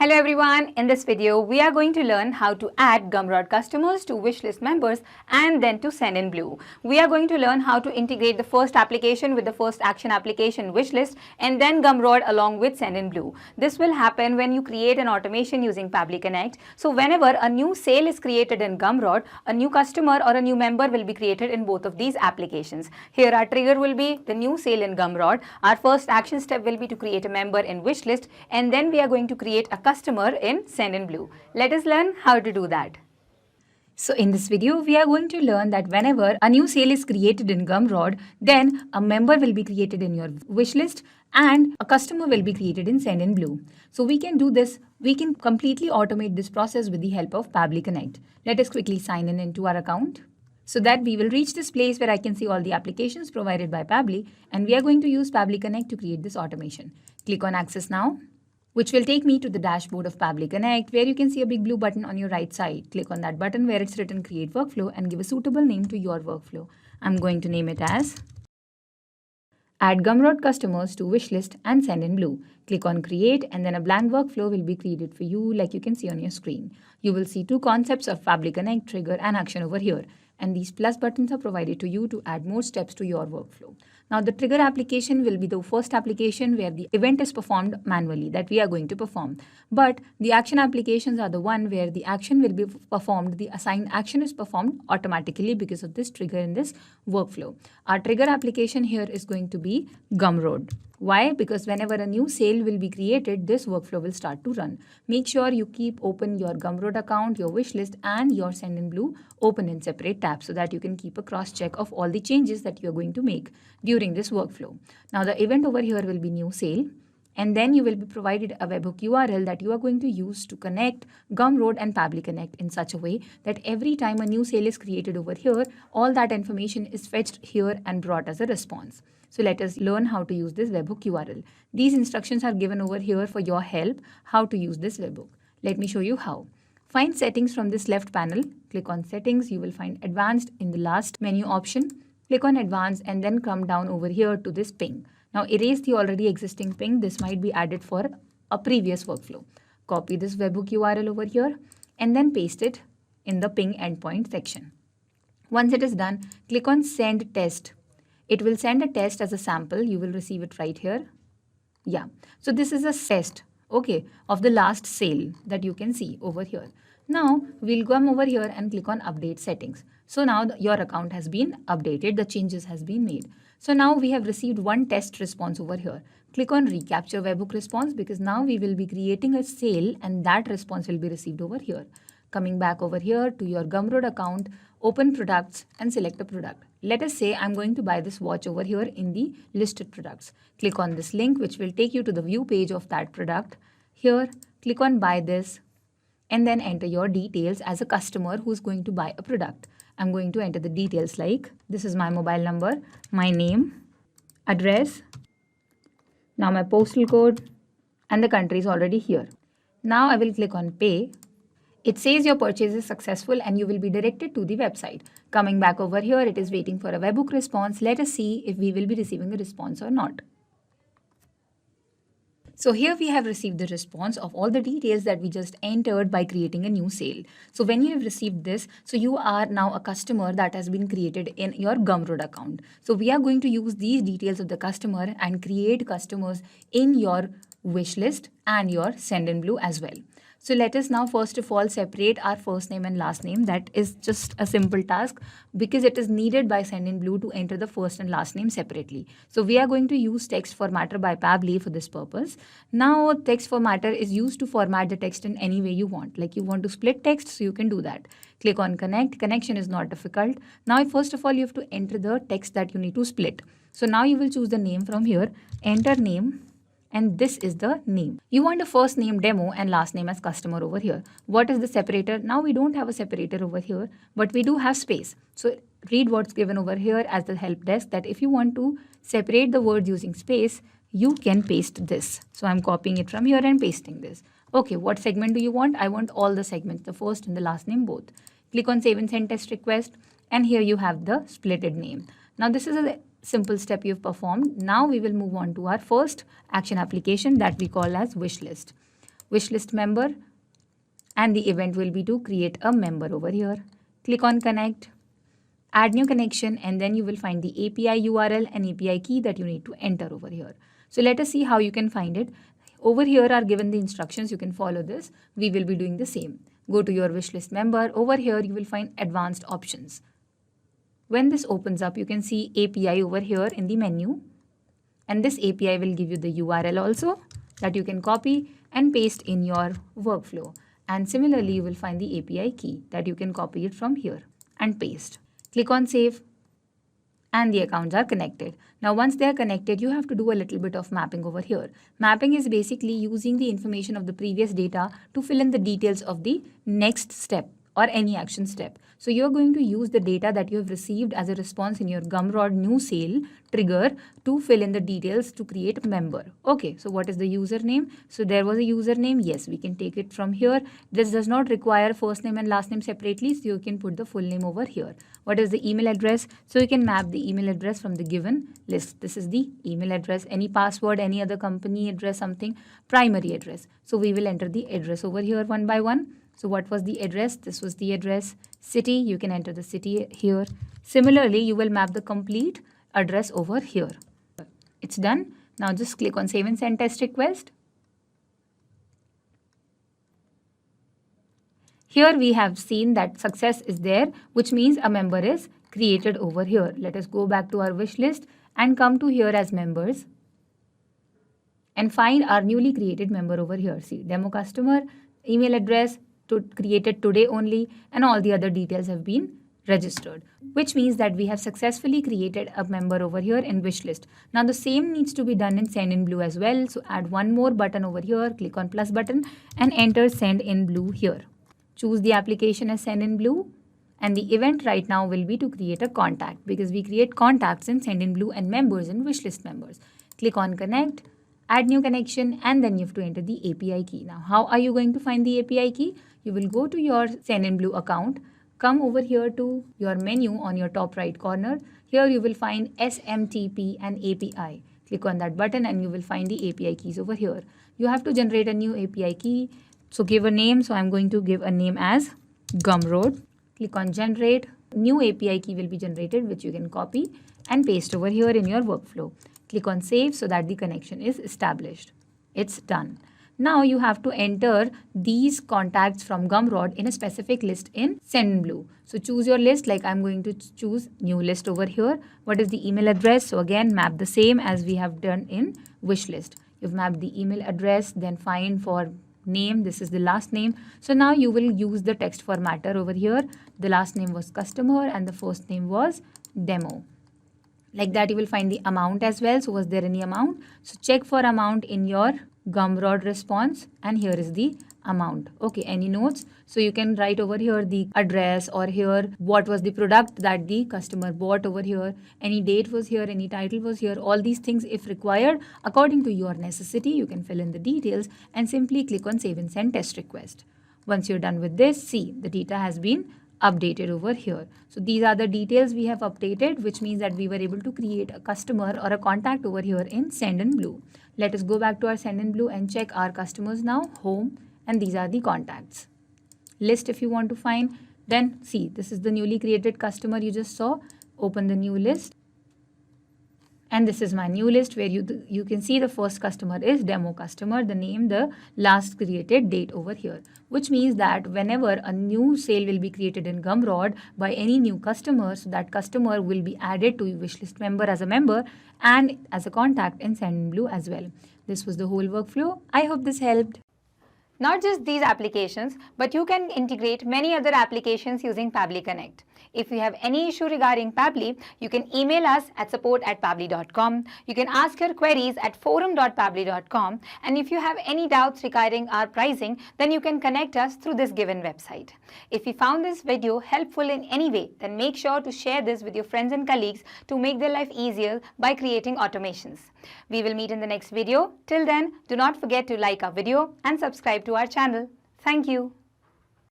Hello everyone, in this video we are going to learn how to add Gumroad customers to wishlist members and then to Sendinblue. We are going to learn how to integrate the first application with the first action application wishlist and then Gumroad along with Sendinblue. This will happen when you create an automation using Pabbly Connect. So whenever a new sale is created in Gumroad, a new customer or a new member will be created in both of these applications. Here our trigger will be the new sale in Gumroad. Our first action step will be to create a member in wishlist and then we are going to create a customer in Sendinblue. Let us learn how to do that. So in this video, we are going to learn that whenever a new sale is created in Gumroad, then a member will be created in your wishlist and a customer will be created in Sendinblue. So we can do this, we can completely automate this process with the help of Pabbly Connect. Let us quickly sign in into our account so that we will reach this place where I can see all the applications provided by Pabbly, and we are going to use Pabbly Connect to create this automation. Click on Access Now, which will take me to the dashboard of Pabbly Connect, where you can see a big blue button on your right side. Click on that button where it's written Create Workflow and give a suitable name to your workflow. I'm going to name it as Add Gumroad Customers to Wishlist and Sendinblue. Click on Create and then a blank workflow will be created for you like you can see on your screen. You will see two concepts of Pabbly Connect, Trigger and Action over here. And these plus buttons are provided to you to add more steps to your workflow. Now the trigger application will be the first application where the event is performed manually that we are going to perform. But the action applications are the one where the action will be performed, the assigned action is performed automatically because of this trigger in this workflow. Our trigger application here is going to be Gumroad. Why? Because whenever a new sale will be created, this workflow will start to run. Make sure you keep open your Gumroad account, your wishlist and your Sendinblue open in separate tabs so that you can keep a cross check of all the changes that you are going to make during this workflow. Now the event over here will be new sale, and then you will be provided a webhook URL that you are going to use to connect Gumroad and Pabbly Connect in such a way that every time a new sale is created over here, all that information is fetched here and brought as a response. So let us learn how to use this webhook URL. These instructions are given over here for your help how to use this webhook. Let me show you how. Find settings from this left panel. Click on settings. You will find advanced in the last menu option. Click on advanced and then come down over here to this ping. Now erase the already existing ping. This might be added for a previous workflow. Copy this webhook URL over here and then paste it in the ping endpoint section. Once it is done, click on send test. It will send a test as a sample. You will receive it right here. Yeah. So this is a test, okay, of the last sale that you can see over here. Now we'll come over here and click on update settings. So now your account has been updated. The changes has been made. So now we have received one test response over here. Click on recapture webhook response because now we will be creating a sale and that response will be received over here. Coming back over here to your Gumroad account, open products and select a product. Let us say I'm going to buy this watch over here in the listed products. Click on this link which will take you to the view page of that product. Here, click on buy this and then enter your details as a customer who's going to buy a product. I'm going to enter the details like this is my mobile number, my name, address, now my postal code and the country is already here. Now I will click on pay. It says your purchase is successful and you will be directed to the website. Coming back over here, it is waiting for a webhook response. Let us see if we will be receiving a response or not. So here we have received the response of all the details that we just entered by creating a new sale. So when you have received this, so you are now a customer that has been created in your Gumroad account. So we are going to use these details of the customer and create customers in your wishlist and your Sendinblue as well. So let us now first of all separate our first name and last name. That is just a simple task because it is needed by Sendinblue to enter the first and last name separately. So we are going to use text formatter by Pabbly for this purpose. Now text formatter is used to format the text in any way you want. Like you want to split text, so you can do that. Click on connect. Connection is not difficult. Now first of all you have to enter the text that you need to split. So now you will choose the name from here. Enter name. And this is the name. You want a first name demo and last name as customer over here. What is the separator? Now we don't have a separator over here, but we do have space. So read what's given over here as the help desk that if you want to separate the words using space, you can paste this. So I'm copying it from here and pasting this. Okay, what segment do you want? I want all the segments, the first and the last name both. Click on save and send test request. And here you have the splitted name. Now this is a simple step you've performed. Now we will move on to our first action application that we call as WishList. wishlist member, and the event will be to create a member over here. Click on connect, add new connection, and then you will find the API URL and API key that you need to enter over here. So let us see how you can find it. Over here are given the instructions. You can follow this. We will be doing the same. Go to your wishlist member. Over here you will find advanced options. When this opens up, you can see API over here in the menu, and this API will give you the URL also that you can copy and paste in your workflow. And similarly, you will find the API key that you can copy it from here and paste. Click on save, and the accounts are connected. Now once they are connected, you have to do a little bit of mapping over here. Mapping is basically using the information of the previous data to fill in the details of the next step or any action step. So you're going to use the data that you have received as a response in your Gumroad new sale trigger to fill in the details to create a member. Okay, so what is the username? So there was a username. Yes, we can take it from here. This does not require first name and last name separately, so you can put the full name over here. What is the email address? So you can map the email address from the given list. This is the email address. Any password, any other company address, something, primary address. So we will enter the address over here one by one. So what was the address? This was the address. City, you can enter the city here. Similarly, you will map the complete address over here. It's done. Now just click on save and send test request. Here we have seen that success is there, which means a member is created over here. Let us go back to our wish list and come to here as members and find our newly created member over here. See, demo customer, email address, created today only, and all the other details have been registered, which means that we have successfully created a member over here in wishlist. Now the same needs to be done in Sendinblue as well. So add one more button over here, click on plus button and enter Sendinblue here. Choose the application as Sendinblue, and the event right now will be to create a contact, because we create contacts in Sendinblue and members in wishlist members. Click on connect, add new connection, and then you have to enter the API key. Now how are you going to find the API key? You will go to your Sendinblue account, come over here to your menu on your top right corner. Here you will find SMTP and API. Click on that button and you will find the API keys over here. You have to generate a new API key. So give a name. So I'm going to give a name as Gumroad. Click on generate. New API key will be generated, which you can copy and paste over here in your workflow. Click on save so that the connection is established. It's done. Now you have to enter these contacts from Gumroad in a specific list in Sendinblue. So choose your list, like I'm going to choose new list over here. What is the email address? So again, map the same as we have done in wishlist. You've mapped the email address, then find for name. This is the last name. So now you will use the text formatter over here. The last name was customer and the first name was demo. Like that, you will find the amount as well. So was there any amount? So check for amount in your Gumroad response, and here is the amount. Okay, any notes? So you can write over here the address, or here what was the product that the customer bought over here. Any date was here, any title was here. All these things, if required, according to your necessity, you can fill in the details and simply click on save and send test request. Once you're done with this, see, the data has been updated over here. So these are the details we have updated, which means that we were able to create a customer or a contact over here in Sendinblue. Let us go back to our Sendinblue and check our customers now, home, and these are the contacts. List if you want to find, then see, this is the newly created customer you just saw. Open the new list. And this is my new list where you can see the first customer is demo customer, the name, the last created date over here, which means that whenever a new sale will be created in Gumroad by any new customer, so that customer will be added to wishlist member as a member and as a contact in Sendinblue as well. This was the whole workflow. I hope this helped. Not just these applications, but you can integrate many other applications using Pabbly Connect. If you have any issue regarding Pabbly, you can email us at support@pabbly.com. You can ask your queries at forum.pabbly.com. And if you have any doubts regarding our pricing, then you can connect us through this given website. If you found this video helpful in any way, then make sure to share this with your friends and colleagues to make their life easier by creating automations. We will meet in the next video. Till then, do not forget to like our video and subscribe to our channel. Thank you.